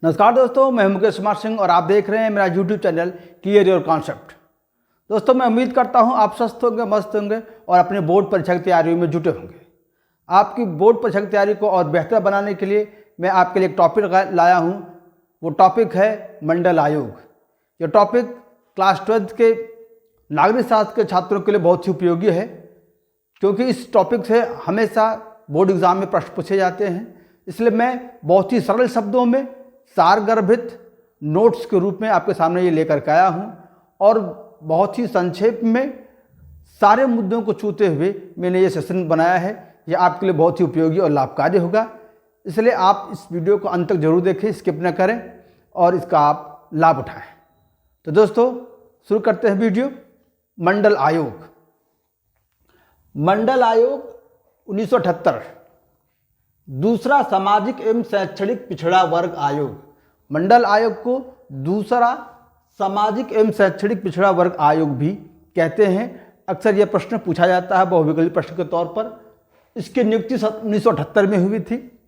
नमस्कार दोस्तों, मैं मुकेश कुमार सिंह और आप देख रहे हैं मेरा YouTube channel clear your concept. दोस्तों, मैं उम्मीद करता हूं आप स्वस्थ होंगे, मस्त होंगे और अपने बोर्ड परीक्षा की तैयारियों में जुटे होंगे। आपकी बोर्ड परीक्षा की तैयारी को और बेहतर बनाने के लिए मैं आपके लिए एक टॉपिक लाया हूं। वो टॉपिक है मंडल आयोग। ये टॉपिक क्लास 12 के नागरिक शास्त्र के छात्रों के लिए बहुत ही उपयोगी है, क्योंकि इस टॉपिक से हमेशा बोर्ड एग्जाम में प्रश्न पूछे जाते हैं। इसलिए मैं बहुत ही सरल शब्दों में सारगर्भित नोट्स के रूप में आपके सामने ये लेकर के आया हूँ और बहुत ही संक्षेप में सारे मुद्दों को छूते हुए मैंने ये सेशन बनाया है। ये आपके लिए बहुत ही उपयोगी और लाभकारी होगा, इसलिए आप इस वीडियो को अंत तक जरूर देखें, स्किप न करें और इसका आप लाभ उठाएं। तो दोस्तों, शुरू करते हैं वीडियो। मंडल आयोग। मंडल आयोग 1978 दूसरा सामाजिक एवं शैक्षणिक पिछड़ा वर्ग आयोग। मंडल आयोग को दूसरा सामाजिक एवं शैक्षणिक पिछड़ा वर्ग आयोग भी कहते हैं। अक्सर यह प्रश्न पूछा जाता है बहुविकल्पी प्रश्न के तौर पर। इसकी नियुक्ति 1978 में हुई थी।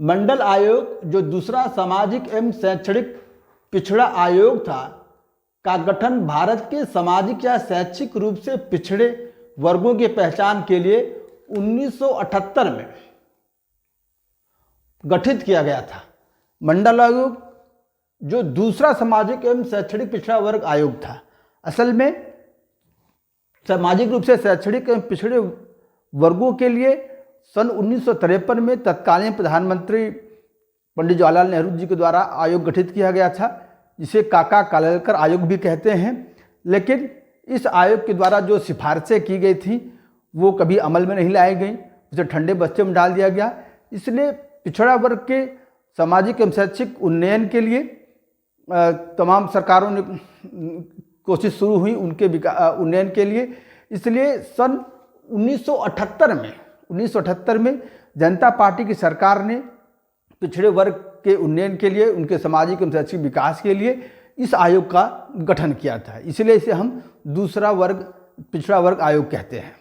मंडल आयोग, जो दूसरा सामाजिक एवं शैक्षणिक पिछड़ा आयोग था, का गठन भारत के सामाजिक या शैक्षिक रूप से पिछड़े वर्गों की पहचान के लिए 1978 में गठित किया गया था। मंडल आयोग जो दूसरा सामाजिक एवं शैक्षणिक पिछड़ा वर्ग आयोग था, असल में सामाजिक रूप से शैक्षणिक एवं पिछड़े वर्गों के लिए सन 1953 में तत्कालीन प्रधानमंत्री पंडित जवाहरलाल नेहरू जी के द्वारा आयोग गठित किया गया था, जिसे काका कालेलकर आयोग भी कहते हैं। लेकिन इस आयोग के द्वारा जो सिफारिशें की गई थी वो कभी अमल में नहीं लाई गई, उसे ठंडे बस्ते में डाल दिया गया। इसलिए पिछड़ा वर्ग के सामाजिक एवं शैक्षिक उन्नयन के लिए तमाम सरकारों ने कोशिश शुरू हुई उनके उन्नयन के लिए। इसलिए सन 1978 में जनता पार्टी की सरकार ने पिछड़े वर्ग के उन्नयन के लिए, उनके सामाजिक एवं शैक्षिक विकास के लिए इस आयोग का गठन किया था। इसलिए इसे हम दूसरा वर्ग पिछड़ा वर्ग आयोग कहते हैं।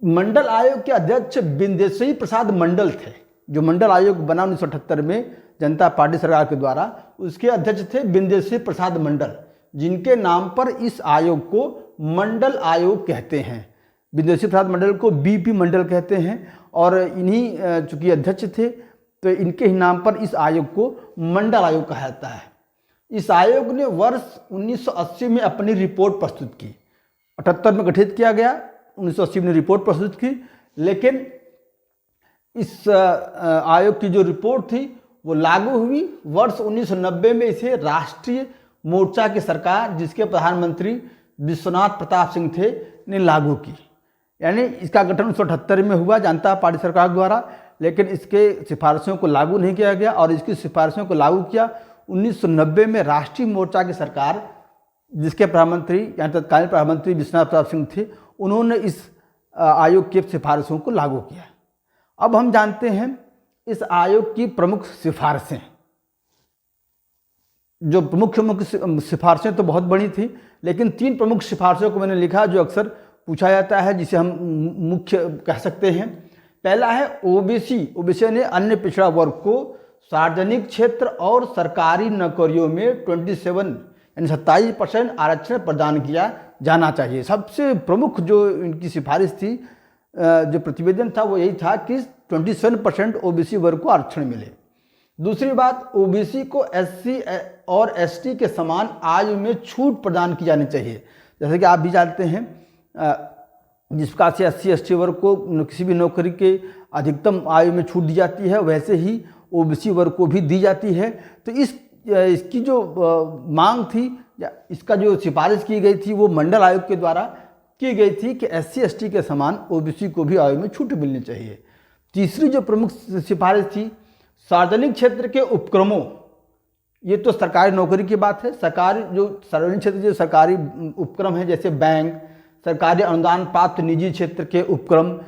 मंडल आयोग के अध्यक्ष बिंदेश्वरी प्रसाद मंडल थे। जो मंडल आयोग बना 1978 में जनता पार्टी सरकार के द्वारा, उसके अध्यक्ष थे बिंदेश्वरी प्रसाद मंडल, जिनके नाम पर इस आयोग को मंडल आयोग कहते हैं। बिंदेश्वरी प्रसाद मंडल को बीपी मंडल कहते हैं और इन्हीं चूंकि अध्यक्ष थे तो इनके ही नाम पर इस आयोग को मंडल आयोग कहा जाता है। इस आयोग ने वर्ष 1980 में अपनी रिपोर्ट प्रस्तुत की। 78 में गठित किया गया, 1980 में रिपोर्ट प्रस्तुत की, लेकिन इस आयोग की जो रिपोर्ट थी वो लागू हुई वर्ष 1990 में। इसे राष्ट्रीय मोर्चा की सरकार, जिसके प्रधानमंत्री विश्वनाथ प्रताप सिंह थे, ने लागू की। यानी इसका गठन 1978 में हुआ जनता पार्टी सरकार द्वारा, लेकिन इसके सिफारिशों को लागू नहीं किया गया और इसकी सिफारिशों को लागू किया 1990 में राष्ट्रीय मोर्चा की सरकार, जिसके प्रधानमंत्री यानी तत्कालीन प्रधानमंत्री विश्वनाथ प्रताप सिंह थे। उन्होंने इस आयोग की सिफारिशों को लागू किया। अब हम जानते हैं इस आयोग की प्रमुख सिफारिशें। जो मुख्य सिफारिशें तो बहुत बड़ी थी, लेकिन 3 प्रमुख सिफारिशों को मैंने लिखा जो अक्सर पूछा जाता है, जिसे हम मुख्य कह सकते हैं। पहला है ओबीसी ने अन्य पिछड़ा वर्ग को सार्वजनिक क्षेत्र और सरकारी नौकरियों में 27% आरक्षण प्रदान किया जाना चाहिए। सबसे प्रमुख जो इनकी सिफारिश थी, जो प्रतिवेदन था, वो यही था कि 27% ओबीसी वर्ग को आरक्षण मिले। दूसरी बात, ओबीसी को एससी और एसटी के समान आयु में छूट प्रदान की जानी चाहिए। जैसे कि आप भी जानते हैं, जिस प्रकार से एससी एसटी वर्ग को किसी भी नौकरी के अधिकतम आयु में छूट दी जाती है, वैसे ही ओबीसी वर्ग को भी दी जाती है। तो इसकी जो मांग थी या इसका जो सिफारिश की गई थी वो मंडल आयोग के द्वारा की गई थी कि एससी एसटी के समान ओबीसी को भी आयु में छूट मिलनी चाहिए। तीसरी जो प्रमुख सिफारिश थी, सार्वजनिक क्षेत्र के उपक्रमों, ये तो सरकारी नौकरी की बात है। सरकारी जो सार्वजनिक क्षेत्र जो सरकारी उपक्रम है, जैसे बैंक, सरकारी अनुदान प्राप्त निजी क्षेत्र के उपक्रम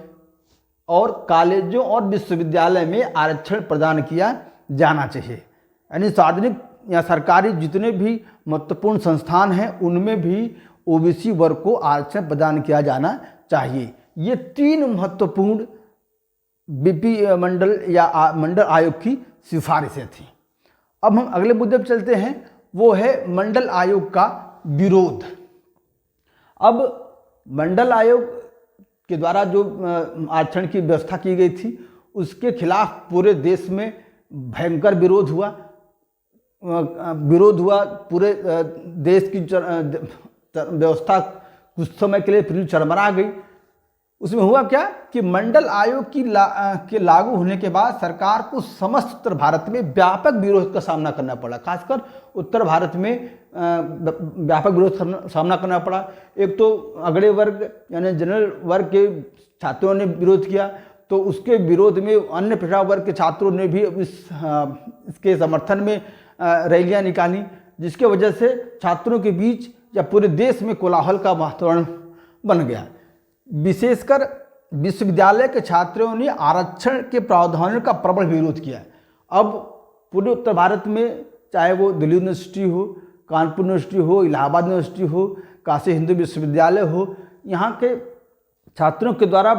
और कॉलेजों और विश्वविद्यालय में आरक्षण प्रदान किया जाना चाहिए। यानी सार्वजनिक या सरकारी जितने भी महत्वपूर्ण संस्थान हैं उनमें भी ओबीसी वर्ग को आरक्षण प्रदान किया जाना चाहिए। ये 3 महत्वपूर्ण बीपी मंडल या मंडल आयोग की सिफारिशें थीं। अब हम अगले मुद्दे पर चलते हैं, वो है मंडल आयोग का विरोध। अब मंडल आयोग के द्वारा जो आरक्षण की व्यवस्था की गई थी उसके खिलाफ पूरे देश में भयंकर विरोध हुआ। पूरे देश की व्यवस्था कुछ समय के लिए फिर चरमरा गई। उसमें हुआ क्या कि मंडल आयोग के लागू होने के बाद सरकार को समस्त उत्तर भारत में व्यापक विरोध का सामना करना पड़ा। खासकर उत्तर भारत में व्यापक विरोध का सामना करना पड़ा। एक तो अगड़े वर्ग यानी जनरल वर्ग के छात्रों ने विरोध किया, तो उसके विरोध में अन्य पिछड़ा वर्ग के छात्रों ने भी इसके समर्थन में रैलियां निकाली, जिसके वजह से छात्रों के बीच या पूरे देश में कोलाहल का वातावरण बन गया। विशेषकर विश्वविद्यालय के छात्रों ने आरक्षण के प्रावधानों का प्रबल विरोध किया। अब पूरे उत्तर भारत में, चाहे वो दिल्ली यूनिवर्सिटी हो, कानपुर यूनिवर्सिटी हो, इलाहाबाद यूनिवर्सिटी हो, काशी हिंदू विश्वविद्यालय हो, यहाँ के छात्रों के द्वारा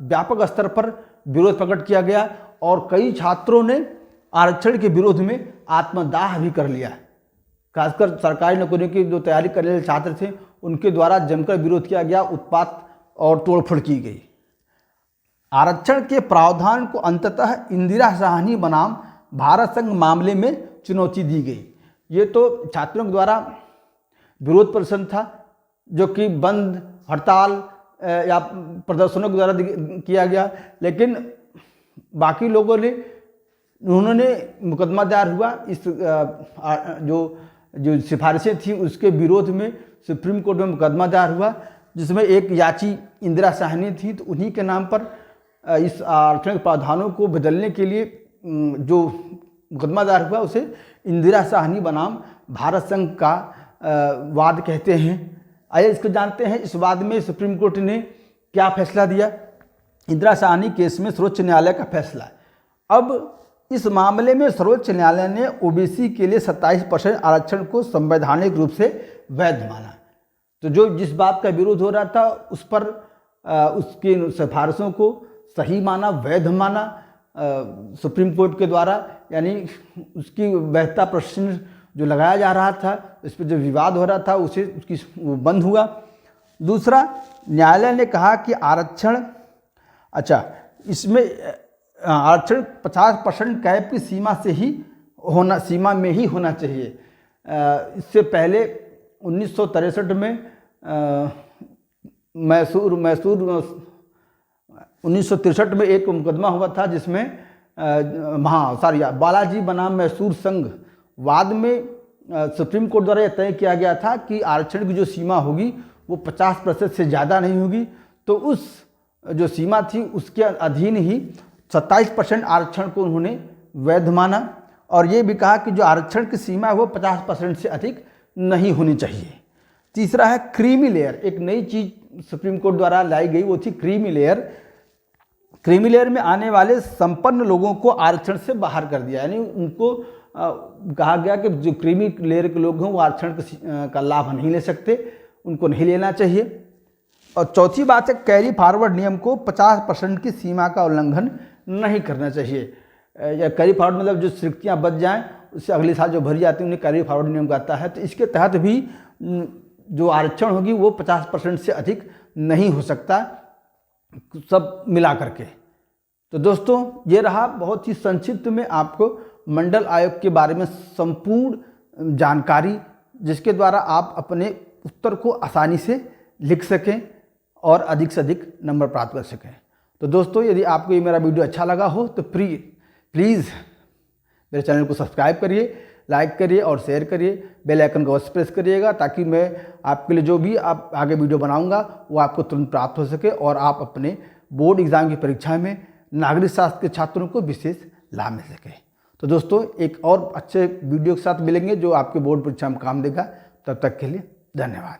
व्यापक स्तर पर विरोध प्रकट किया गया और कई छात्रों ने आरक्षण के विरोध में आत्मदाह भी कर लिया। खासकर सरकारी नौकरियों की जो तैयारी करने वाले छात्र थे उनके द्वारा जमकर विरोध किया गया, उत्पात और तोड़फोड़ की गई। आरक्षण के प्रावधान को अंततः इंदिरा साहनी बनाम भारत संघ मामले में चुनौती दी गई। ये तो छात्रों के द्वारा विरोध प्रदर्शन था जो कि बंद, हड़ताल या प्रदर्शनों के द्वारा किया गया, लेकिन बाकी लोगों ने उन्होंने मुकदमा दायर हुआ। इस जो सिफारिशें थी उसके विरोध में सुप्रीम कोर्ट में मुकदमा दायर हुआ, जिसमें एक याची इंदिरा साहनी थी। तो उन्हीं के नाम पर इस आरक्षण के प्रावधानों को बदलने के लिए जो मुकदमा दायर हुआ उसे इंदिरा साहनी बनाम भारत संघ का वाद कहते हैं। आइए इसको जानते हैं। इस वाद में सुप्रीम कोर्ट ने क्या फैसला दिया। इंदिरा साहनी केस में सर्वोच्च न्यायालय का फैसला। अब इस मामले में सर्वोच्च न्यायालय ने ओबीसी के लिए 27% आरक्षण को संवैधानिक रूप से वैध माना। तो जो जिस बात का विरोध हो रहा था उस पर उसकी सिफारिशों को सही माना, वैध माना सुप्रीम कोर्ट के द्वारा, यानी उसकी वैधता प्रश्न जो लगाया जा रहा था, इस पर जो विवाद हो रहा था उसकी वो बंद हुआ। दूसरा, न्यायालय ने कहा कि आरक्षण इसमें आरक्षण 50% कैप की सीमा में ही होना चाहिए। इससे पहले 1963 में मैसूर 1963 में एक मुकदमा हुआ था जिसमें बालाजी बनाम मैसूर संघ वाद में सुप्रीम कोर्ट द्वारा यह तय किया गया था कि आरक्षण की जो सीमा होगी वो 50% से ज़्यादा नहीं होगी। तो उस जो सीमा थी उसके अधीन ही 27% आरक्षण को उन्होंने वैध माना और ये भी कहा कि जो आरक्षण की सीमा है वो 50% से अधिक नहीं होनी चाहिए। तीसरा है क्रीमी लेयर। एक नई चीज़ सुप्रीम कोर्ट द्वारा लाई गई वो थी क्रीमी लेयर। क्रीमी लेयर में आने वाले संपन्न लोगों को आरक्षण से बाहर कर दिया, यानी उनको कहा गया कि जो क्रीमी लेयर के लोग हैं वो आरक्षण का लाभ नहीं ले सकते, उनको नहीं लेना चाहिए। और चौथी बात है कैरी फॉरवर्ड नियम को 50% की सीमा का उल्लंघन नहीं करना चाहिए। या कैरी फॉरवर्ड मतलब जो रिक्तियाँ बच जाएँ उससे अगले साल जो भरी जाती है उन्हें कैरी फॉरवर्ड नियम कहता है। तो इसके तहत भी जो आरक्षण होगी वो 50% से अधिक नहीं हो सकता, सब मिला करके। तो दोस्तों ये रहा बहुत ही संक्षिप्त में आपको मंडल आयोग के बारे में संपूर्ण जानकारी, जिसके द्वारा आप अपने उत्तर को आसानी से लिख सकें और अधिक से अधिक नंबर प्राप्त कर सकें। तो दोस्तों यदि आपको ये मेरा वीडियो अच्छा लगा हो तो प्लीज़ मेरे चैनल को सब्सक्राइब करिए, लाइक करिए और शेयर करिए। बेल आइकन को अवश्य प्रेस करिएगा ताकि मैं आपके लिए जो भी आप आगे वीडियो बनाऊंगा वो आपको तुरंत प्राप्त हो सके और आप अपने बोर्ड एग्ज़ाम की परीक्षा में नागरिक शास्त्र के छात्रों को विशेष लाभ मिल सके। तो दोस्तों एक और अच्छे वीडियो के साथ मिलेंगे जो आपके बोर्ड परीक्षा में काम देगा। तब तक के लिए धन्यवाद।